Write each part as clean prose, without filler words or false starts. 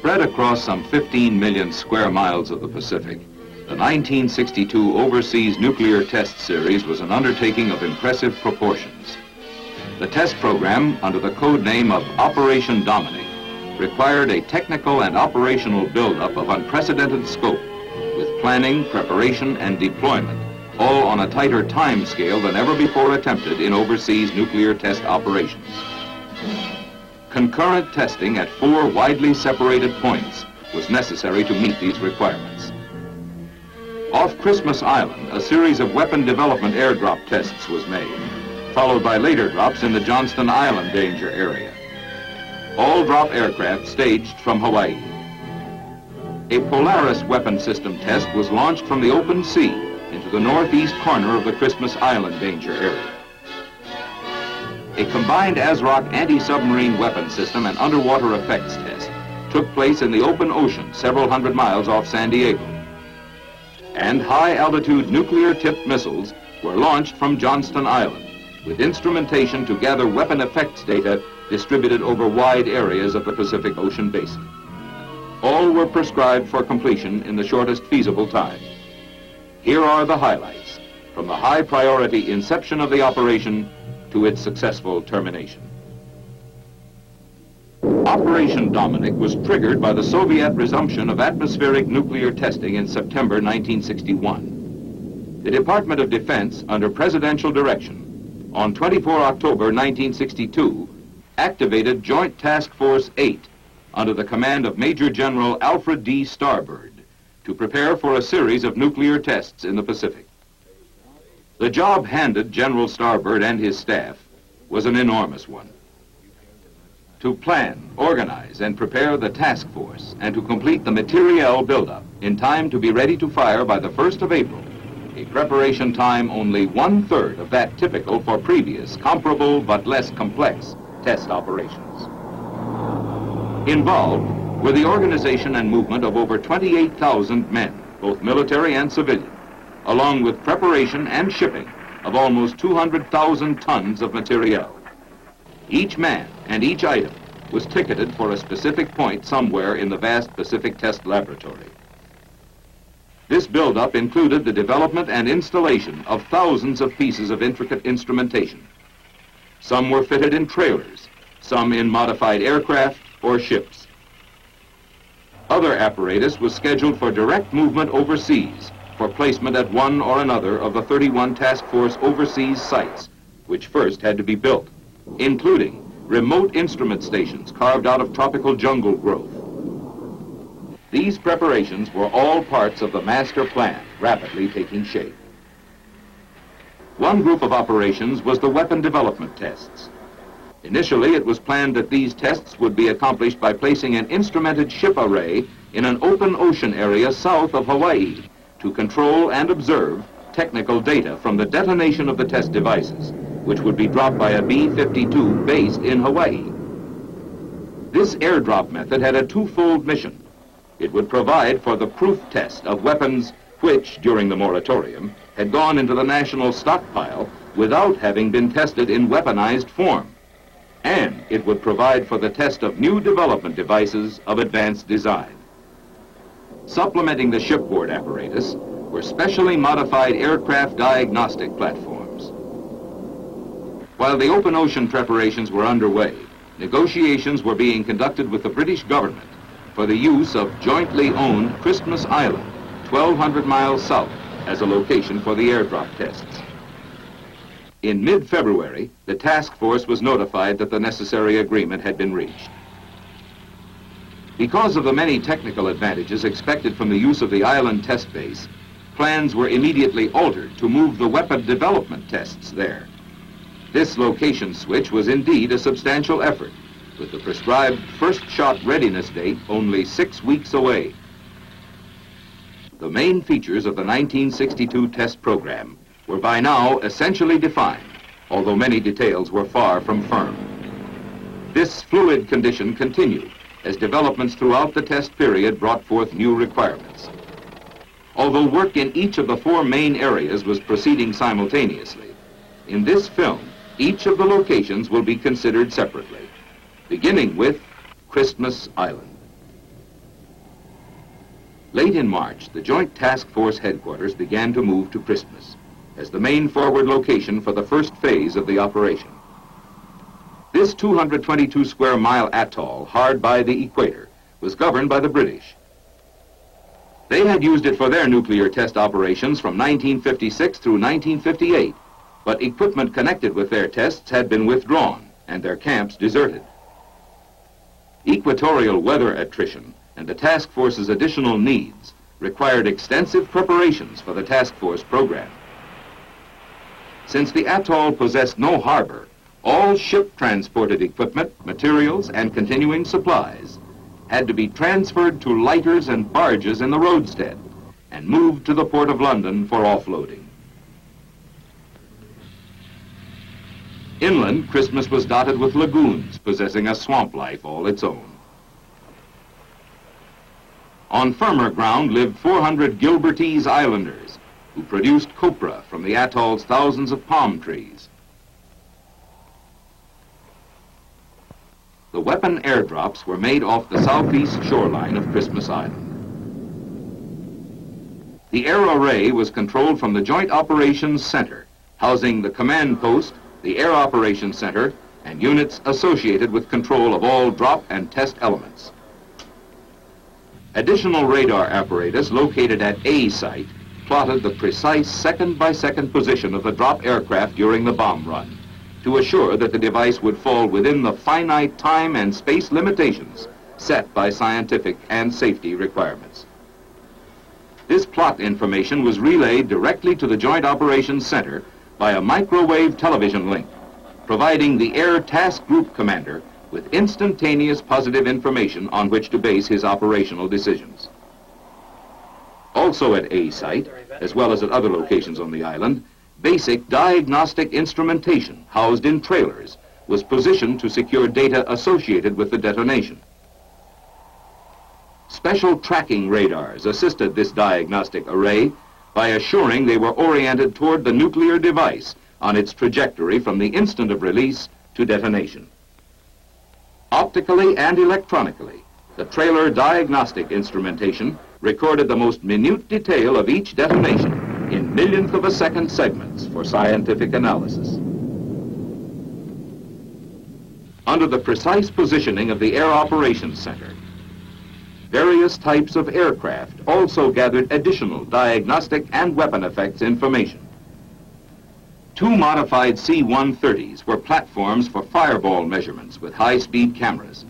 Spread across some 15 million square miles of the Pacific, the 1962 Overseas Nuclear Test Series was an undertaking of impressive proportions. The test program, under the code name of Operation Dominic, required a technical and operational buildup of unprecedented scope, with planning, preparation, and deployment, all on a tighter time scale than ever before attempted in overseas nuclear test operations. Concurrent testing at 4 widely separated points was necessary to meet these requirements. Off Christmas Island, a series of weapon development airdrop tests was made, followed by later drops in the Johnston Island danger area. All drop aircraft staged from Hawaii. A Polaris weapon system test was launched from the open sea into the northeast corner of the Christmas Island danger area. A combined ASROC anti-submarine weapon system and underwater effects test took place in the open ocean several hundred miles off San Diego. And high-altitude nuclear-tipped missiles were launched from Johnston Island, with instrumentation to gather weapon effects data distributed over wide areas of the Pacific Ocean basin. All were prescribed for completion in the shortest feasible time. Here are the highlights from the high-priority inception of the operation to its successful termination. Operation Dominic was triggered by the Soviet resumption of atmospheric nuclear testing in September 1961. The Department of Defense, under presidential direction, on 24 October 1962, activated Joint Task Force 8 under the command of Major General Alfred D. Starbird to prepare for a series of nuclear tests in the Pacific. The job handed General Starbird and his staff was an enormous one. To plan, organize, and prepare the task force and to complete the materiel buildup in time to be ready to fire by the 1st of April, a preparation time only 1/3 of that typical for previous, comparable but less complex test operations. Involved were the organization and movement of over 28,000 men, both military and civilian, along with preparation and shipping of almost 200,000 tons of materiel. Each man and each item was ticketed for a specific point somewhere in the vast Pacific Test Laboratory. This buildup included the development and installation of thousands of pieces of intricate instrumentation. Some were fitted in trailers, some in modified aircraft or ships. Other apparatus was scheduled for direct movement overseas for placement at one or another of the 31 task force overseas sites, which first had to be built, including remote instrument stations carved out of tropical jungle growth. These preparations were all parts of the master plan rapidly taking shape. One group of operations was the weapon development tests. Initially, it was planned that these tests would be accomplished by placing an instrumented ship array in an open ocean area south of Hawaii to control and observe technical data from the detonation of the test devices, which would be dropped by a B-52 based in Hawaii. This airdrop method had a twofold mission. It would provide for the proof test of weapons which, during the moratorium, had gone into the national stockpile without having been tested in weaponized form. And it would provide for the test of new development devices of advanced design. Supplementing the shipboard apparatus were specially modified aircraft diagnostic platforms. While the open ocean preparations were underway, negotiations were being conducted with the British government for the use of jointly owned Christmas Island, 1,200 miles south, as a location for the airdrop tests. In mid-February, the task force was notified that the necessary agreement had been reached. Because of the many technical advantages expected from the use of the island test base, plans were immediately altered to move the weapon development tests there. This location switch was indeed a substantial effort, with the prescribed first shot readiness date only 6 weeks away. The main features of the 1962 test program were by now essentially defined, although many details were far from firm. This fluid condition continued as developments throughout the test period brought forth new requirements. Although work in each of the 4 main areas was proceeding simultaneously, in this film, each of the locations will be considered separately, beginning with Christmas Island. Late in March, the Joint Task Force headquarters began to move to Christmas as the main forward location for the first phase of the operation. This 222 square mile atoll, hard by the equator, was governed by the British. They had used it for their nuclear test operations from 1956 through 1958, but equipment connected with their tests had been withdrawn and their camps deserted. Equatorial weather attrition and the task force's additional needs required extensive preparations for the task force program. Since the atoll possessed no harbor, all ship-transported equipment, materials, and continuing supplies had to be transferred to lighters and barges in the roadstead and moved to the Port of London for offloading. Inland, Christmas was dotted with lagoons possessing a swamp life all its own. On firmer ground lived 400 Gilbertese islanders who produced copra from the atoll's thousands of palm trees. The weapon airdrops were made off the southeast shoreline of Christmas Island. The air array was controlled from the Joint Operations Center, housing the command post, the Air Operations Center, and units associated with control of all drop and test elements. Additional radar apparatus located at A site plotted the precise second-by-second position of the drop aircraft during the bomb run to assure that the device would fall within the finite time and space limitations set by scientific and safety requirements. This plot information was relayed directly to the Joint Operations Center by a microwave television link, providing the Air Task Group commander with instantaneous positive information on which to base his operational decisions. Also at A site, as well as at other locations on the island, basic diagnostic instrumentation housed in trailers was positioned to secure data associated with the detonation. Special tracking radars assisted this diagnostic array by assuring they were oriented toward the nuclear device on its trajectory from the instant of release to detonation. Optically and electronically, the trailer diagnostic instrumentation recorded the most minute detail of each detonation in millionth of a second segments for scientific analysis. Under the precise positioning of the Air Operations Center, various types of aircraft also gathered additional diagnostic and weapon effects information. 2 modified C-130s were platforms for fireball measurements with high-speed cameras.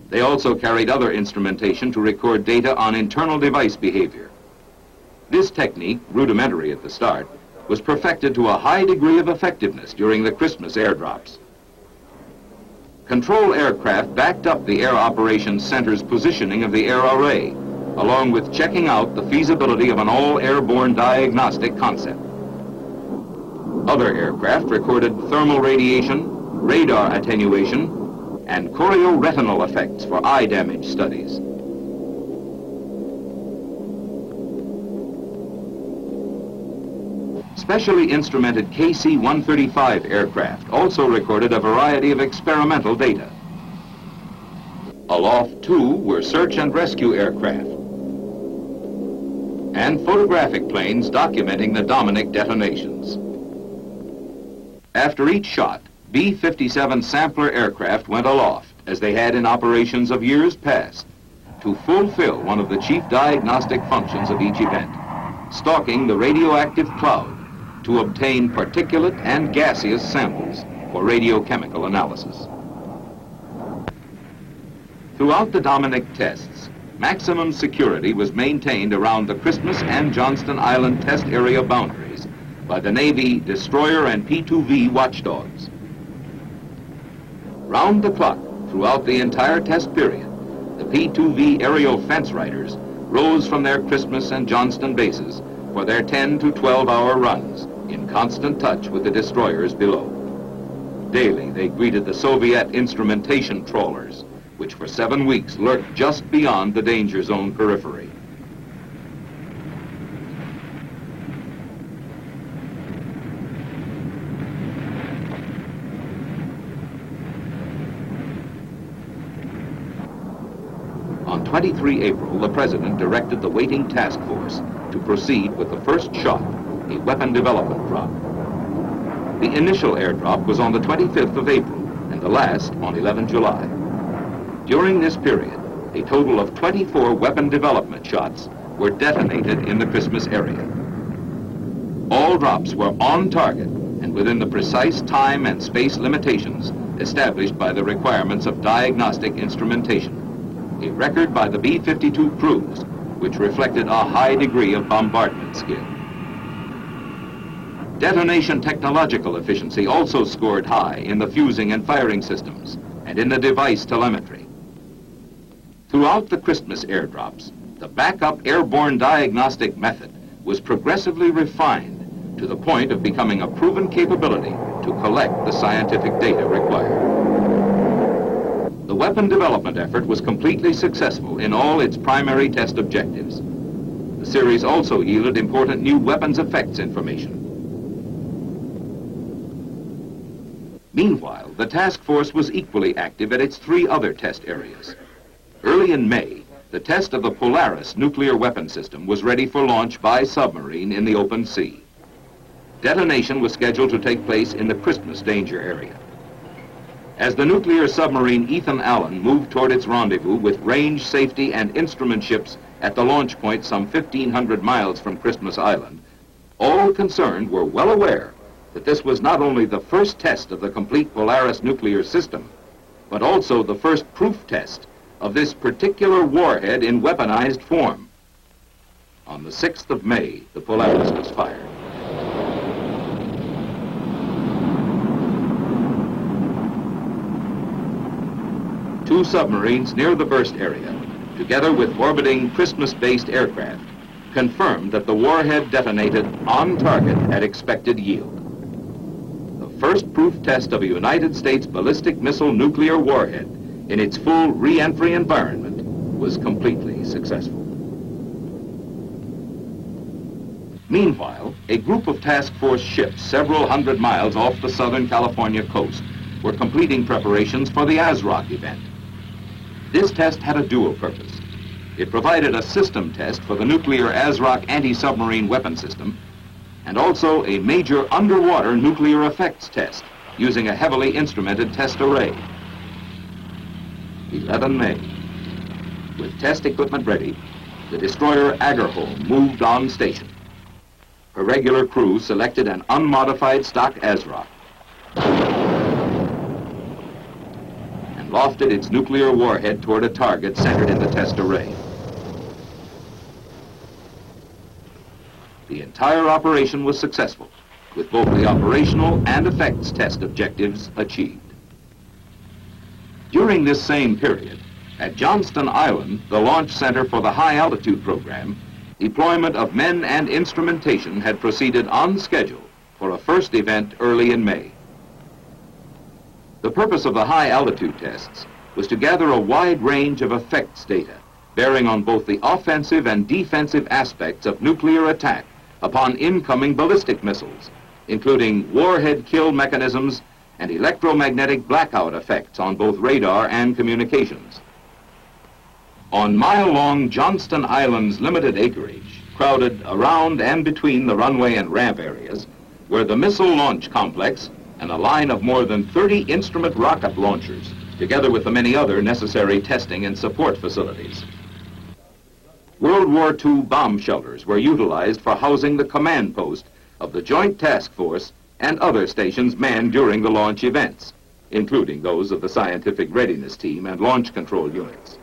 They also carried other instrumentation to record data on internal device behavior. This technique, rudimentary at the start, was perfected to a high degree of effectiveness during the Christmas airdrops. Control aircraft backed up the Air Operations Center's positioning of the air array, along with checking out the feasibility of an all-airborne diagnostic concept. Other aircraft recorded thermal radiation, radar attenuation, and chorioretinal effects for eye damage studies. Specially instrumented KC-135 aircraft also recorded a variety of experimental data. Aloft, too, were search and rescue aircraft and photographic planes documenting the Dominic detonations. After each shot, B-57 sampler aircraft went aloft, as they had in operations of years past, to fulfill one of the chief diagnostic functions of each event, stalking the radioactive cloud to obtain particulate and gaseous samples for radiochemical analysis. Throughout the Dominic tests, maximum security was maintained around the Christmas and Johnston Island test area boundaries by the Navy destroyer and P-2V watchdogs. Round the clock, throughout the entire test period, the P-2V aerial fence riders rose from their Christmas and Johnston bases for their 10 to 12-hour runs in constant touch with the destroyers below. Daily, they greeted the Soviet instrumentation trawlers, which for 7 weeks lurked just beyond the danger zone periphery. On 23 April, the President directed the waiting task force to proceed with the first shot, a weapon development drop. The initial airdrop was on the 25th of April and the last on 11 July. During this period, a total of 24 weapon development shots were detonated in the Christmas area. All drops were on target and within the precise time and space limitations established by the requirements of diagnostic instrumentation, a record by the B-52 crews, which reflected a high degree of bombardment skill. Detonation technological efficiency also scored high in the fusing and firing systems and in the device telemetry. Throughout the Christmas airdrops, the backup airborne diagnostic method was progressively refined to the point of becoming a proven capability to collect the scientific data required. The weapon development effort was completely successful in all its primary test objectives. The series also yielded important new weapons effects information. Meanwhile, the task force was equally active at its 3 other test areas. Early in May, the test of the Polaris nuclear weapon system was ready for launch by submarine in the open sea. Detonation was scheduled to take place in the Christmas danger area. As the nuclear submarine Ethan Allen moved toward its rendezvous with range, safety, and instrument ships at the launch point some 1,500 miles from Christmas Island, all concerned were well aware that this was not only the first test of the complete Polaris nuclear system, but also the first proof test of this particular warhead in weaponized form. On the 6th of May, the Polaris was fired. Two submarines near the burst area, together with orbiting Christmas-based aircraft, confirmed that the warhead detonated on target at expected yield. The first proof test of a United States ballistic missile nuclear warhead in its full re-entry environment was completely successful. Meanwhile, a group of task force ships several hundred miles off the Southern California coast were completing preparations for the ASROC event. This test had a dual purpose. It provided a system test for the nuclear ASROC anti-submarine weapon system and also a major underwater nuclear effects test using a heavily instrumented test array. 11 May. With test equipment ready, the destroyer Agerholm moved on station. Her regular crew selected an unmodified stock ASROC and lofted its nuclear warhead toward a target centered in the test array. The entire operation was successful, with both the operational and effects test objectives achieved. During this same period, at Johnston Island, the launch center for the high altitude program, deployment of men and instrumentation had proceeded on schedule for a first event early in May. The purpose of the high altitude tests was to gather a wide range of effects data bearing on both the offensive and defensive aspects of nuclear attack upon incoming ballistic missiles, including warhead kill mechanisms and electromagnetic blackout effects on both radar and communications. On mile-long Johnston Island's limited acreage, crowded around and between the runway and ramp areas, were the missile launch complex and a line of more than 30 instrument rocket launchers, together with the many other necessary testing and support facilities. World War II bomb shelters were utilized for housing the command post of the Joint Task Force and other stations manned during the launch events, including those of the Scientific Readiness Team and Launch Control Units.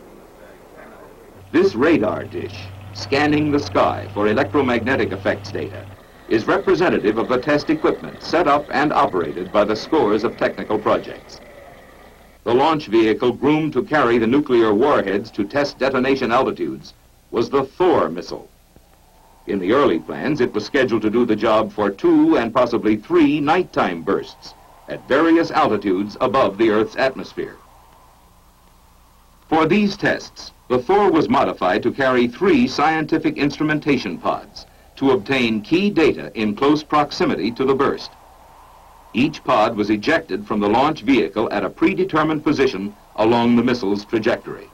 This radar dish, scanning the sky for electromagnetic effects data, is representative of the test equipment set up and operated by the scores of technical projects. The launch vehicle groomed to carry the nuclear warheads to test detonation altitudes was the Thor missile. In the early plans, it was scheduled to do the job for 2 and possibly 3 nighttime bursts at various altitudes above the Earth's atmosphere. For these tests, the Thor was modified to carry 3 scientific instrumentation pods to obtain key data in close proximity to the burst. Each pod was ejected from the launch vehicle at a predetermined position along the missile's trajectory.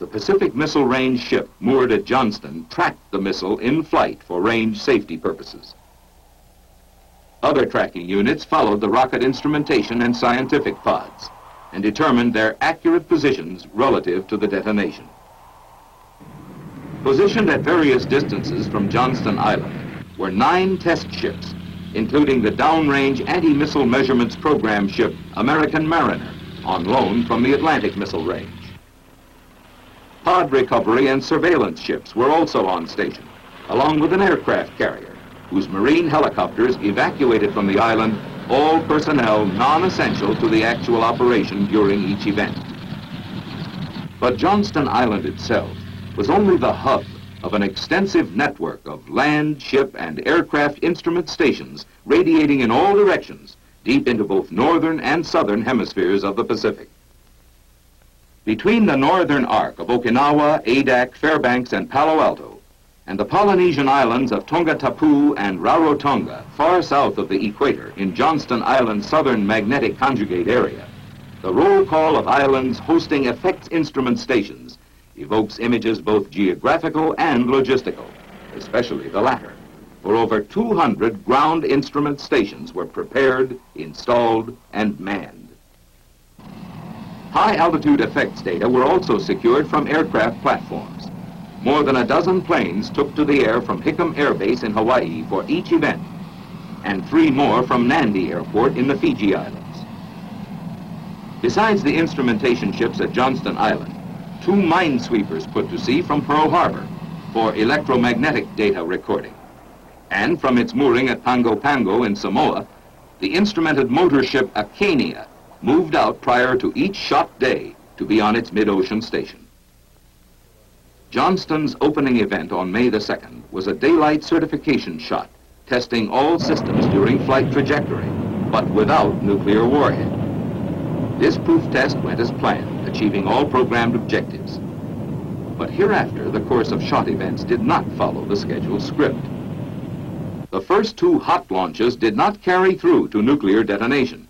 the Pacific Missile Range ship moored at Johnston tracked the missile in flight for range safety purposes. Other tracking units followed the rocket instrumentation and scientific pods and determined their accurate positions relative to the detonation. Positioned at various distances from Johnston Island were 9 test ships, including the downrange anti-missile measurements program ship American Mariner, on loan from the Atlantic Missile Range. Pod recovery and surveillance ships were also on station, along with an aircraft carrier, whose marine helicopters evacuated from the island all personnel non-essential to the actual operation during each event. But Johnston Island itself was only the hub of an extensive network of land, ship, and aircraft instrument stations radiating in all directions, deep into both northern and southern hemispheres of the Pacific. Between the northern arc of Okinawa, Adak, Fairbanks, and Palo Alto, and the Polynesian islands of Tonga Tapu and Rarotonga, far south of the equator in Johnston Island's southern magnetic conjugate area, the roll call of islands hosting effects instrument stations evokes images both geographical and logistical, especially the latter, for over 200 ground instrument stations were prepared, installed, and manned. High-altitude effects data were also secured from aircraft platforms. More than a dozen planes took to the air from Hickam Air Base in Hawaii for each event, and 3 more from Nandi Airport in the Fiji Islands. Besides the instrumentation ships at Johnston Island, 2 minesweepers put to sea from Pearl Harbor for electromagnetic data recording. And from its mooring at Pago Pago in Samoa, the instrumented motor ship Acania moved out prior to each shot day to be on its mid-ocean station. Johnston's opening event on May the 2nd was a daylight certification shot, testing all systems during flight trajectory, but without nuclear warhead. This proof test went as planned, achieving all programmed objectives. But hereafter, the course of shot events did not follow the scheduled script. The first 2 hot launches did not carry through to nuclear detonation.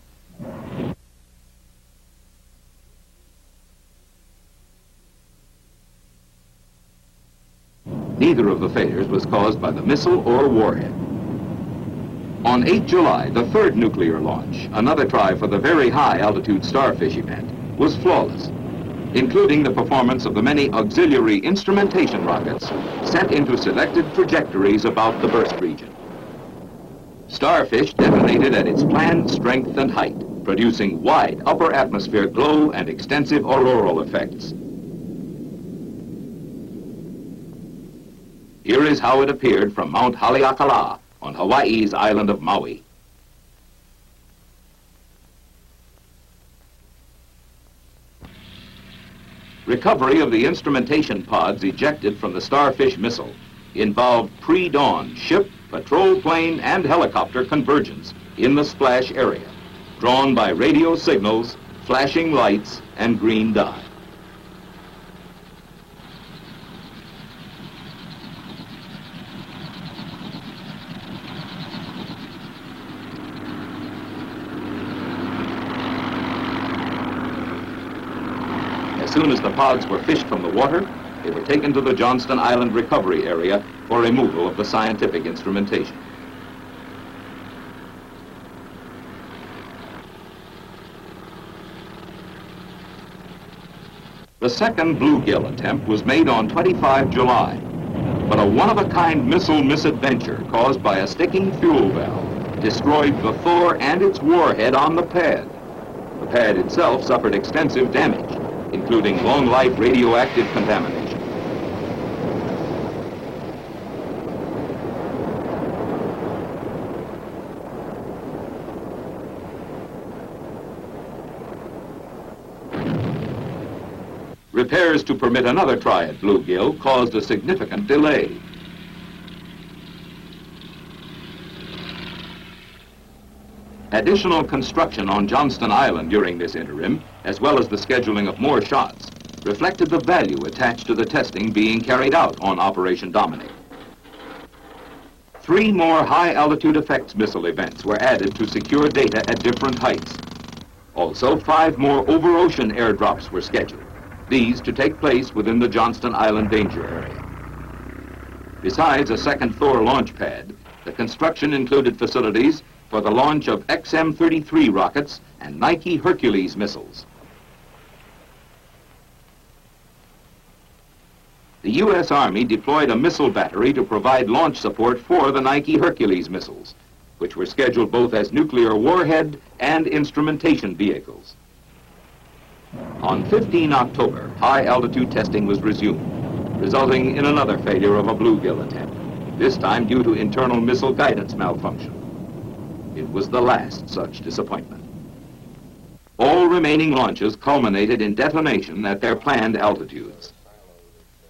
Neither of the failures was caused by the missile or warhead. On 8 July, the 3rd nuclear launch, another try for the very high-altitude Starfish event, was flawless, including the performance of the many auxiliary instrumentation rockets sent into selected trajectories about the burst region. Starfish detonated at its planned strength and height, producing wide upper atmosphere glow and extensive auroral effects. Here is how it appeared from Mount Haleakala on Hawaii's island of Maui. Recovery of the instrumentation pods ejected from the Starfish missile involved pre-dawn ship, patrol plane, and helicopter convergence in the splash area, drawn by radio signals, flashing lights, and green dye. As soon as the pods were fished from the water, they were taken to the Johnston Island recovery area for removal of the scientific instrumentation. The second bluegill attempt was made on 25 July, but a one-of-a-kind missile misadventure caused by a sticking fuel valve destroyed the Thor and its warhead on the pad. The pad itself suffered extensive damage, including long-life radioactive contamination. Repairs to permit another try at bluegill caused a significant delay. Additional construction on Johnston Island during this interim, as well as the scheduling of more shots, reflected the value attached to the testing being carried out on Operation Dominic. 3 more high-altitude effects missile events were added to secure data at different heights. Also, 5 more over-ocean airdrops were scheduled, these to take place within the Johnston Island danger area. Besides a second Thor launch pad, the construction included facilities for the launch of XM-33 rockets and Nike Hercules missiles. The U.S. Army deployed a missile battery to provide launch support for the Nike Hercules missiles, which were scheduled both as nuclear warhead and instrumentation vehicles. On 15 October, high-altitude testing was resumed, resulting in another failure of a bluegill attempt, this time due to internal missile guidance malfunction. It was the last such disappointment. All remaining launches culminated in detonation at their planned altitudes.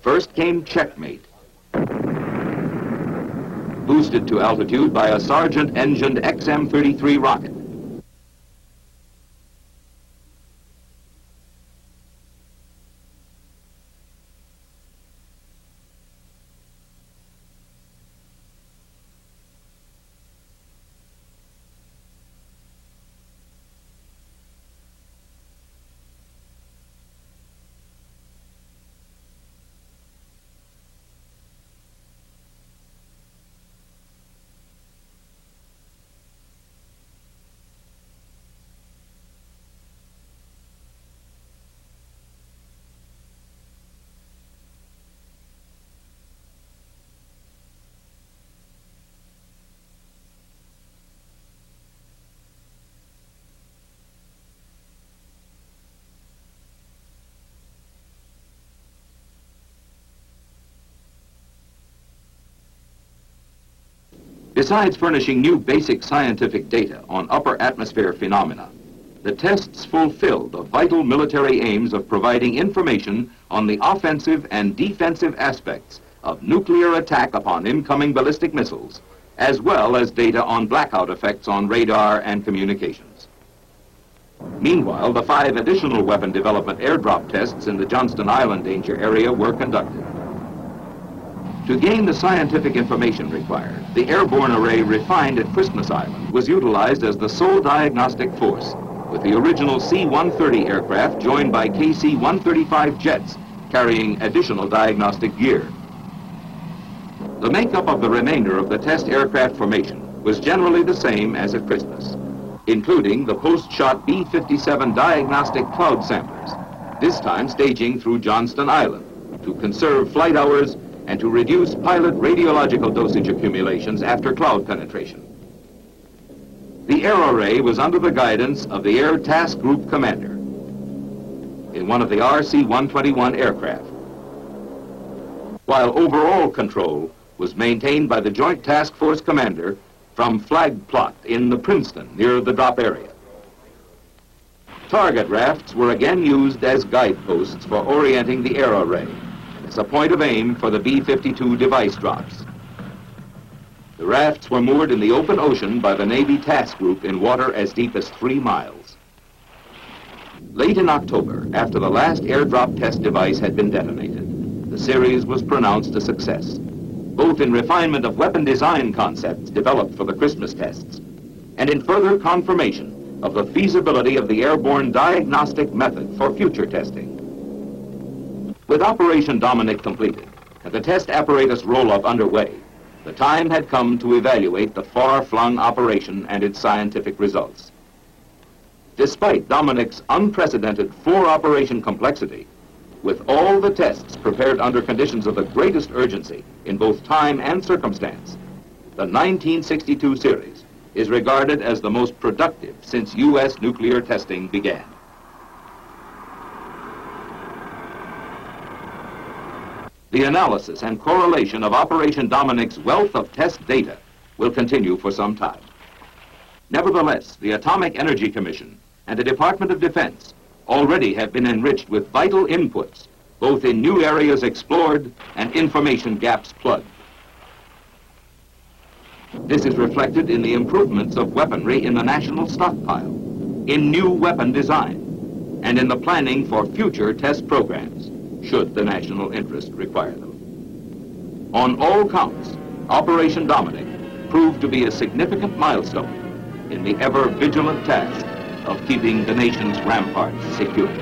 First came Checkmate, boosted to altitude by a Sargent-engined XM-33 rocket. Besides furnishing new basic scientific data on upper atmosphere phenomena, the tests fulfilled the vital military aims of providing information on the offensive and defensive aspects of nuclear attack upon incoming ballistic missiles, as well as data on blackout effects on radar and communications. Meanwhile, the 5 additional weapon development airdrop tests in the Johnston Island danger area were conducted. To gain the scientific information required, the airborne array refined at Christmas Island was utilized as the sole diagnostic force, with the original C-130 aircraft joined by KC-135 jets carrying additional diagnostic gear. The makeup of the remainder of the test aircraft formation was generally the same as at Christmas, including the post-shot B-57 diagnostic cloud samplers, this time staging through Johnston Island to conserve flight hours and to reduce pilot radiological dosage accumulations after cloud penetration. The air array was under the guidance of the Air Task Group Commander in one of the RC-121 aircraft, while overall control was maintained by the Joint Task Force Commander from Flag Plot in the Princeton near the drop area. Target rafts were again used as guideposts for orienting the air array as a point of aim for the B-52 device drops. The rafts were moored in the open ocean by the Navy Task Group in water as deep as 3 miles. Late in October, after the last airdrop test device had been detonated, the series was pronounced a success, both in refinement of weapon design concepts developed for the Christmas tests and in further confirmation of the feasibility of the airborne diagnostic method for future testing. With Operation Dominic completed and the test apparatus roll-up underway, the time had come to evaluate the far-flung operation and its scientific results. Despite Dominic's unprecedented 4-operation complexity, with all the tests prepared under conditions of the greatest urgency in both time and circumstance, the 1962 series is regarded as the most productive since U.S. nuclear testing began. The analysis and correlation of Operation Dominic's wealth of test data will continue for some time. Nevertheless, the Atomic Energy Commission and the Department of Defense already have been enriched with vital inputs, both in new areas explored and information gaps plugged. This is reflected in the improvements of weaponry in the national stockpile, in new weapon design, and in the planning for future test programs, should the national interest require them. On all counts, Operation Dominic proved to be a significant milestone in the ever-vigilant task of keeping the nation's ramparts secure.